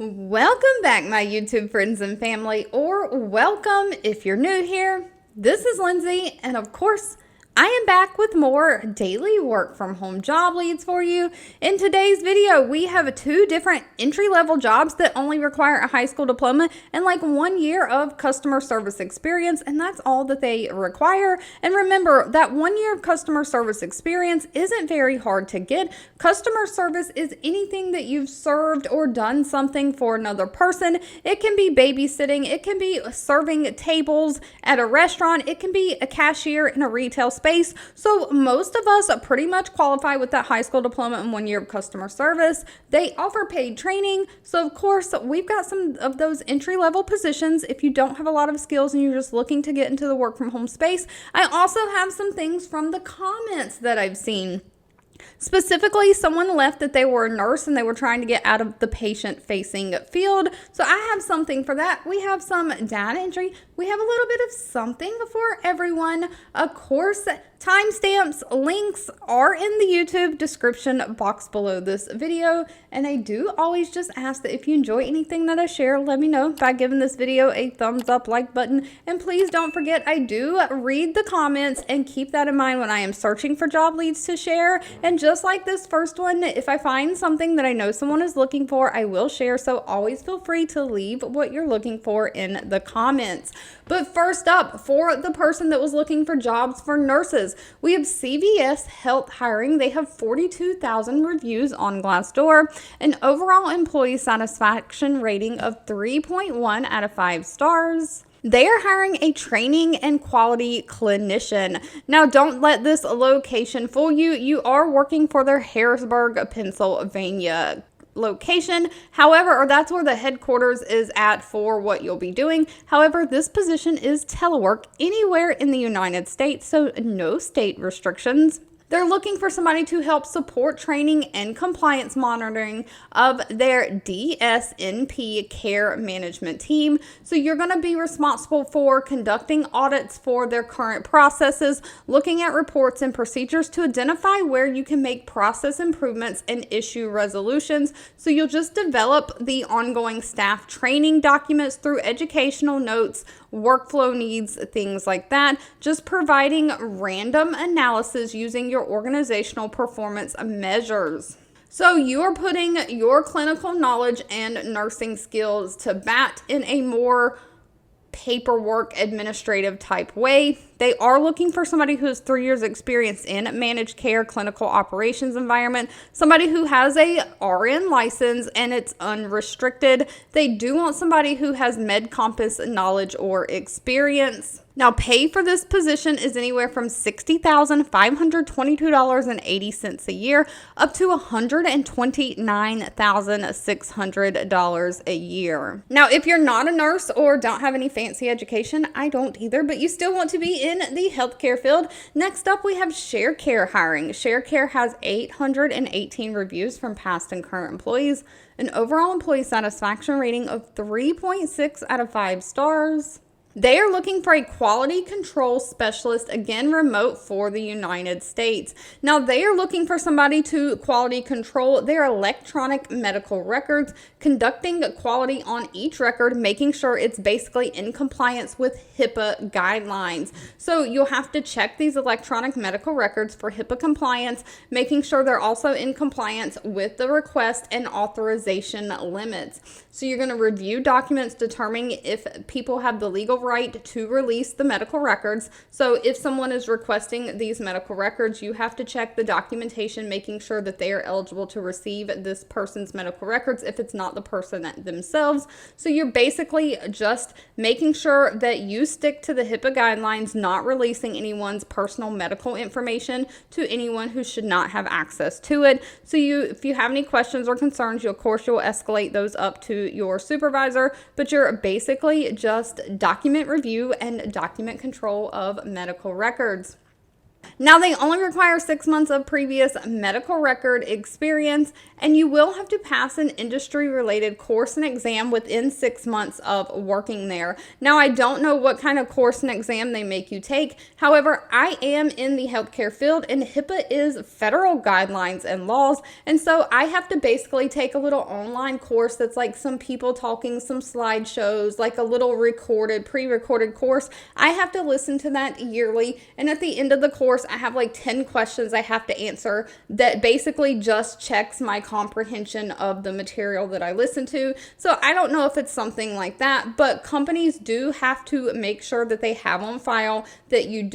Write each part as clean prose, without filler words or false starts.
Welcome back, my YouTube friends and family, or welcome if you're new here. This is Lindsay, and of course, I am back with more daily work from home job leads for you. In today's video, we have two different entry-level jobs that only require a high school diploma and like 1 year of customer service experience, and that's all that they require. And remember that 1 year of customer service experience isn't very hard to get. Customer service is anything that you've served or done something for another person. It can be babysitting, it can be serving tables at a restaurant, it can be a cashier in a retail space. So most of us pretty much qualify with that high school diploma and 1 year of customer service. They offer paid training. So of course, we've got some of those entry-level positions if you don't have a lot of skills and you're just looking to get into the work from home space. I also have some things from the comments that I've seen. Specifically, someone left that they were a nurse and they were trying to get out of the patient-facing field. So I have something for that. We have some data entry. We have a little bit of something for everyone. Of course, timestamps, links are in the YouTube description box below this video. And I do always just ask that if you enjoy anything that I share, let me know by giving this video a thumbs up, like button. And please don't forget, I do read the comments and keep that in mind when I am searching for job leads to share. And just like this first one, if I find something that I know someone is looking for, I will share. So always feel free to leave what you're looking for in the comments. But first up, for the person that was looking for jobs for nurses, we have CVS Health hiring. They have 42,000 reviews on Glassdoor, an overall employee satisfaction rating of 3.1 out of 5 stars. They are hiring a training and quality clinician. Now, don't let this location fool you. You are working for their Harrisburg, Pennsylvania location. However, or that's where the headquarters is at for what you'll be doing. However, this position is telework anywhere in the United States, so no state restrictions. They're looking for somebody to help support training and compliance monitoring of their DSNP care management team. So you're going to be responsible for conducting audits for their current processes, looking at reports and procedures to identify where you can make process improvements and issue resolutions. So you'll just develop the ongoing staff training documents through educational notes, workflow needs, things like that, just providing random analysis using your organizational performance measures. So you are putting your clinical knowledge and nursing skills to bat in a more paperwork administrative type way. They are looking for somebody who has 3 years experience in managed care clinical operations environment, somebody who has a RN license and it's unrestricted. They do want somebody who has MedCompass knowledge or experience. Now, pay for this position is anywhere from $60,522.80 a year up to $129,600 a year. Now, if you're not a nurse or don't have any fancy education, I don't either, but you still want to be in the healthcare field. Next up, we have Sharecare hiring. Sharecare has 818 reviews from past and current employees, an overall employee satisfaction rating of 3.6 out of 5 stars. They are looking for a quality control specialist, again, remote for the United States. Now, they are looking for somebody to quality control their electronic medical records, conducting quality on each record, making sure it's basically in compliance with HIPAA guidelines. So you'll have to check these electronic medical records for HIPAA compliance, making sure they're also in compliance with the request and authorization limits. So you're going to review documents, determining if people have the legal right to release the medical records. So if someone is requesting these medical records, you have to check the documentation, making sure that they are eligible to receive this person's medical records if it's not the person themselves. So you're basically just making sure that you stick to the HIPAA guidelines, not releasing anyone's personal medical information to anyone who should not have access to it. So if you have any questions or concerns, you'll escalate those up to your supervisor, but you're basically just document review and document control of medical records. Now, they only require 6 months of previous medical record experience, and you will have to pass an industry-related course and exam within 6 months of working there. Now, I don't know what kind of course and exam they make you take. However, I am in the healthcare field, and HIPAA is federal guidelines and laws, and so I have to basically take a little online course that's like some people talking, some slideshows, like a little pre-recorded course. I have to listen to that yearly, and at the end of the course, I have like 10 questions I have to answer that basically just checks my comprehension of the material that I listen to. So I don't know if it's something like that, but companies do have to make sure that they have on file that you've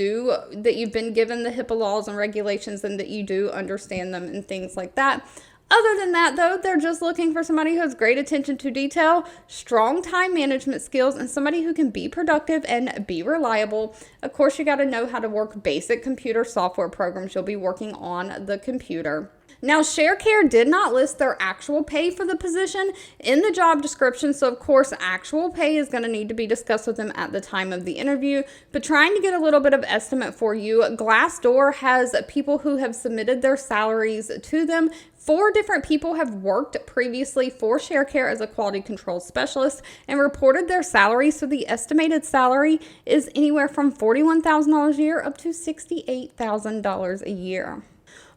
been given the HIPAA laws and regulations and that you do understand them and things like that. Other than that, though, they're just looking for somebody who has great attention to detail, strong time management skills, and somebody who can be productive and be reliable. Of course, you got to know how to work basic computer software programs. You'll be working on the computer. Now, Sharecare did not list their actual pay for the position in the job description, so of course, actual pay is going to need to be discussed with them at the time of the interview. But trying to get a little bit of estimate for you, Glassdoor has people who have submitted their salaries to them. 4 different people have worked previously for Sharecare as a quality control specialist and reported their salary. So the estimated salary is anywhere from $41,000 a year up to $68,000 a year.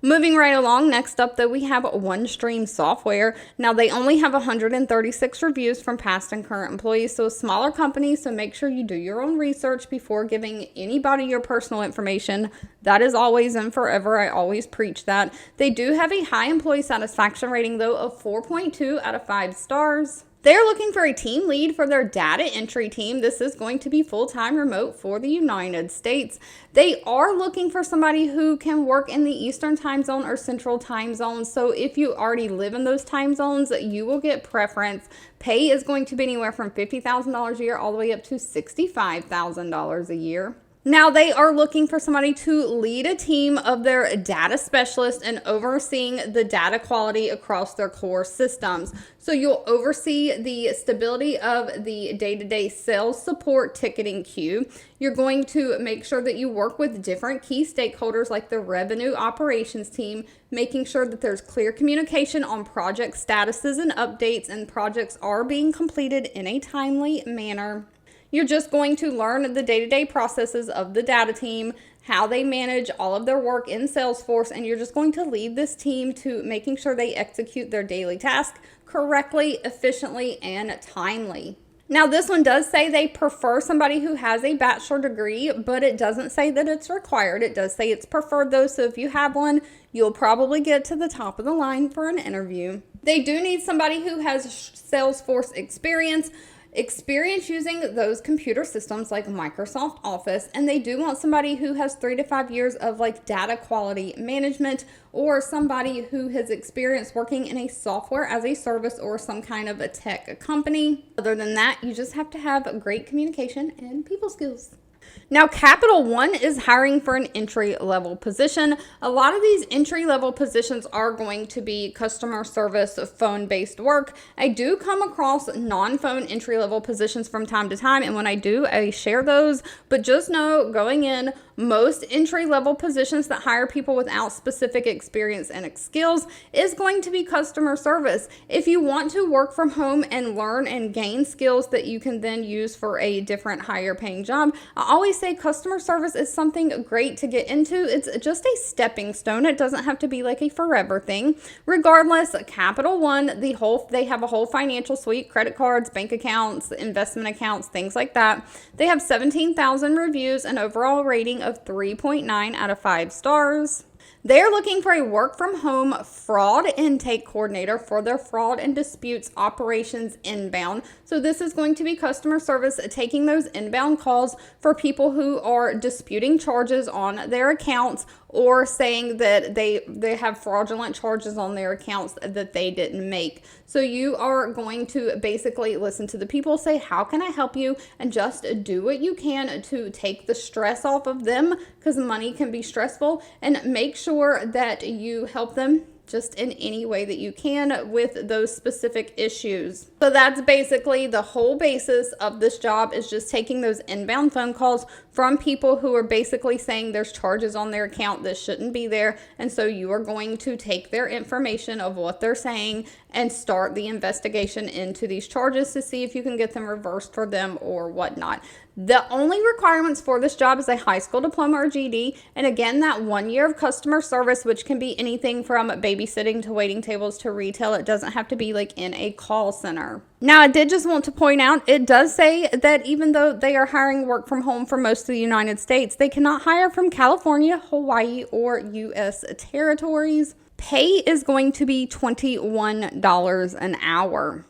Moving right along, next up, though, we have OneStream software. Now, they only have 136 reviews from past and current employees, so a smaller company, so make sure you do your own research before giving anybody your personal information. That is always and forever. I always preach that. They do have a high employee satisfaction rating, though, of 4.2 out of 5 stars. They're looking for a team lead for their data entry team. This is going to be full-time remote for the United States. They are looking for somebody who can work in the Eastern time zone or Central time zone. So if you already live in those time zones, you will get preference. Pay is going to be anywhere from $50,000 a year all the way up to $65,000 a year. Now, they are looking for somebody to lead a team of their data specialists and overseeing the data quality across their core systems. So you'll oversee the stability of the day-to-day sales support ticketing queue. You're going to make sure that you work with different key stakeholders like the revenue operations team, making sure that there's clear communication on project statuses and updates and projects are being completed in a timely manner. You're just going to learn the day-to-day processes of the data team, how they manage all of their work in Salesforce, and you're just going to lead this team to making sure they execute their daily task correctly, efficiently, and timely. Now, this one does say they prefer somebody who has a bachelor degree, but it doesn't say that it's required. It does say it's preferred, though, so if you have one, you'll probably get to the top of the line for an interview. They do need somebody who has Salesforce experience using those computer systems like Microsoft Office, and they do want somebody who has 3 to 5 years of like data quality management or somebody who has experience working in a software as a service or some kind of a tech company. Other than that, you just have to have great communication and people skills. Now, Capital One is hiring for an entry-level position. A lot of these entry-level positions are going to be customer service, phone-based work. I do come across non-phone entry-level positions from time to time, and when I do, I share those. But just know, going in, most entry-level positions that hire people without specific experience and skills is going to be customer service. If you want to work from home and learn and gain skills that you can then use for a different higher paying job, I always say customer service is something great to get into. It's just a stepping stone. It doesn't have to be like a forever thing. Regardless, Capital One, they have a whole financial suite, credit cards, bank accounts, investment accounts, things like that. They have 17,000 reviews, an overall rating of 3.9 out of 5 stars. They're looking for a work-from-home fraud intake coordinator for their fraud and disputes operations inbound. So this is going to be customer service, taking those inbound calls for people who are disputing charges on their accounts or saying that they have fraudulent charges on their accounts that they didn't make. So you are going to basically listen to the people, say, how can I help you? And just do what you can to take the stress off of them, because money can be stressful, and make sure that you help them just in any way that you can with those specific issues. So that's basically the whole basis of this job, is just taking those inbound phone calls from people who are basically saying there's charges on their account that shouldn't be there. And so you are going to take their information of what they're saying and start the investigation into these charges to see if you can get them reversed for them or whatnot. The only requirements for this job is a high school diploma or GED. And again, that 1 year of customer service, which can be anything from babysitting to waiting tables to retail. It doesn't have to be like in a call center. Now, I did just want to point out, it does say that even though they are hiring work from home for most of the United States, they cannot hire from California, Hawaii, or U.S. territories. Pay is going to be $21 an hour.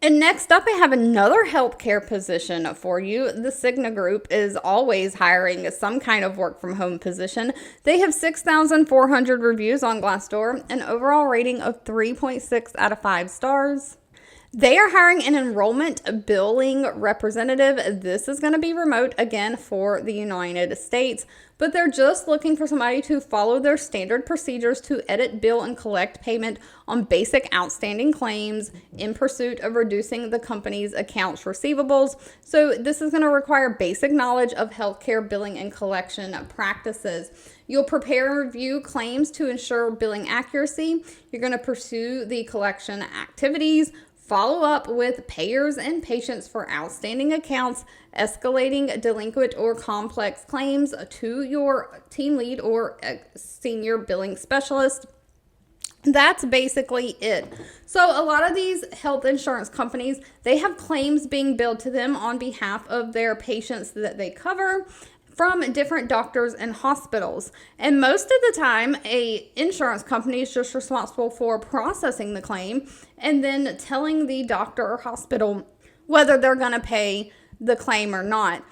And next up, I have another healthcare position for you. The Cigna Group is always hiring some kind of work from home position. They have 6,400 reviews on Glassdoor, an overall rating of 3.6 out of 5 stars. They are hiring an enrollment billing representative. This is going to be remote again for the United States, but they're just looking for somebody to follow their standard procedures to edit, bill, and collect payment on basic outstanding claims in pursuit of reducing the company's accounts receivables. So this is going to require basic knowledge of healthcare billing and collection practices. You'll prepare and review claims to ensure billing accuracy. You're going to pursue the collection activities, follow up with payers and patients for outstanding accounts, escalating delinquent or complex claims to your team lead or senior billing specialist. That's basically it. So a lot of these health insurance companies, they have claims being billed to them on behalf of their patients that they cover from different doctors and hospitals. And most of the time, a insurance company is just responsible for processing the claim and then telling the doctor or hospital whether they're going to pay the claim or not.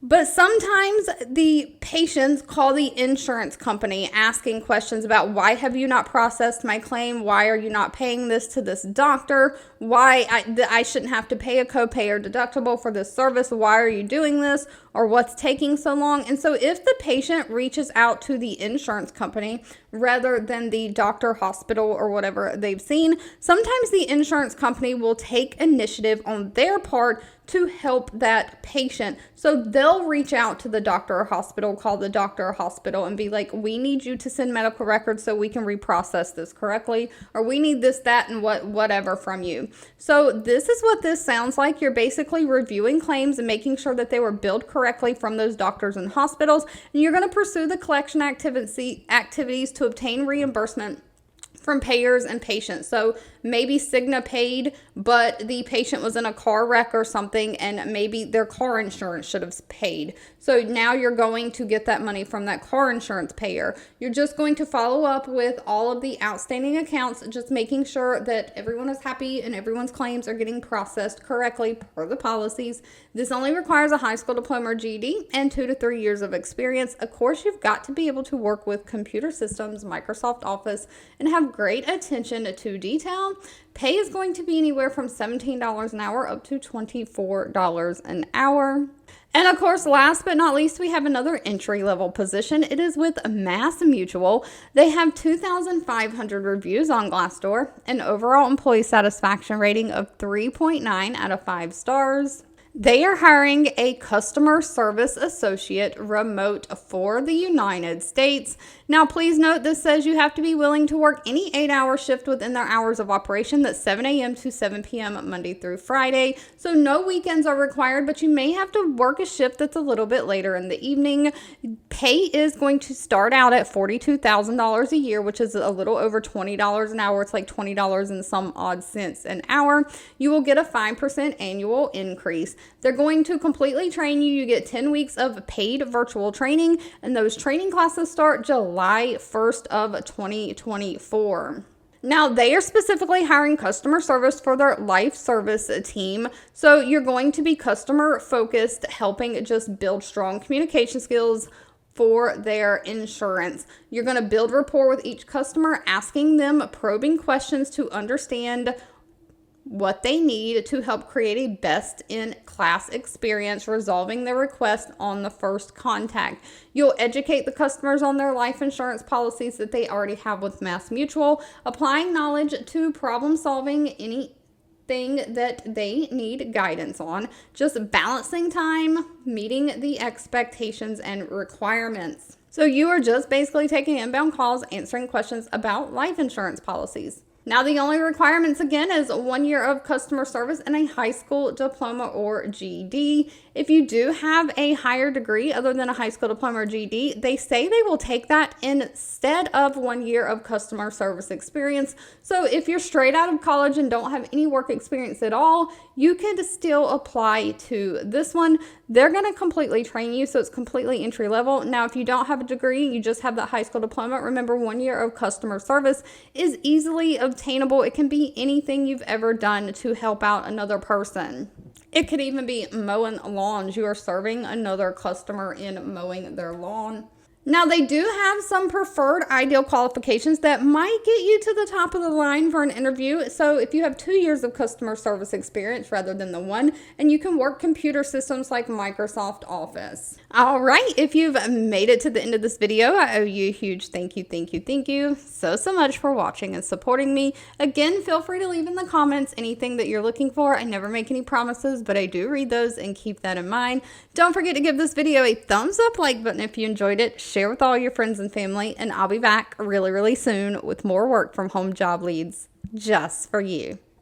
But sometimes the patients call the insurance company asking questions about, why have you not processed my claim? Why are you not paying this to this doctor? Why I shouldn't have to pay a copay or deductible for this service? Why are you doing this? Or what's taking so long? And so if the patient reaches out to the insurance company rather than the doctor, hospital, or whatever they've seen, sometimes the insurance company will take initiative on their part to help that patient. So they'll reach out to the doctor or hospital, call the doctor or hospital and be like, we need you to send medical records so we can reprocess this correctly, or we need this, that, and whatever from you. So this is what this sounds like. You're basically reviewing claims and making sure that they were billed correctly from those doctors and hospitals, and you're going to pursue the collection activities to obtain reimbursement from payers and patients. So maybe Cigna paid, but the patient was in a car wreck or something, and maybe their car insurance should have paid. So now you're going to get that money from that car insurance payer. You're just going to follow up with all of the outstanding accounts, just making sure that everyone is happy and everyone's claims are getting processed correctly per the policies. This only requires a high school diploma or GED and 2 to 3 years of experience. Of course, you've got to be able to work with computer systems, Microsoft Office, and have great attention to detail. Pay is going to be anywhere from $17 an hour up to $24 an hour. And of course, last but not least, we have another entry-level position. It is with MassMutual. They have 2,500 reviews on Glassdoor, an overall employee satisfaction rating of 3.9 out of 5 stars. They are hiring a customer service associate remote for the United States. Now, please note this says you have to be willing to work any 8-hour shift within their hours of operation. That's 7 a.m. to 7 p.m. Monday through Friday. So no weekends are required, but you may have to work a shift that's a little bit later in the evening. Pay is going to start out at $42,000 a year, which is a little over $20 an hour. It's like $20 and some odd cents an hour. You will get a 5% annual increase. They're going to completely train you. You get 10 weeks of paid virtual training, and those training classes start July 1st of 2024. Now, they are specifically hiring customer service for their life service team. So you're going to be customer focused, helping just build strong communication skills for their insurance. You're going to build rapport with each customer, asking them probing questions to understand what they need to help create a best-in-class experience, resolving their request on the first contact. You'll educate the customers on their life insurance policies that they already have with MassMutual, applying knowledge to problem-solving any thing that they need guidance on, just balancing time, meeting the expectations and requirements. So you are just basically taking inbound calls, answering questions about life insurance policies. Now, the only requirements again is 1 year of customer service and a high school diploma or GED. If you do have a higher degree other than a high school diploma or GED, they say they will take that instead of 1 year of customer service experience. So if you're straight out of college and don't have any work experience at all, you can still apply to this one. They're going to completely train you, so it's completely entry level. Now, if you don't have a degree, you just have that high school diploma, remember 1 year of customer service is easily obtainable. It can be anything you've ever done to help out another person. It could even be mowing lawns. You are serving another customer in mowing their lawn. Now, they do have some preferred ideal qualifications that might get you to the top of the line for an interview. So if you have 2 years of customer service experience rather than the 1, and you can work computer systems like Microsoft Office. All right, if you've made it to the end of this video, I owe you a huge thank you so much for watching and supporting me. Again, feel free to leave in the comments anything that you're looking for. I never make any promises, but I do read those and keep that in mind. Don't forget to give this video a thumbs up like button if you enjoyed it. Share with all your friends and family, and I'll be back really soon with more work from home job leads just for you.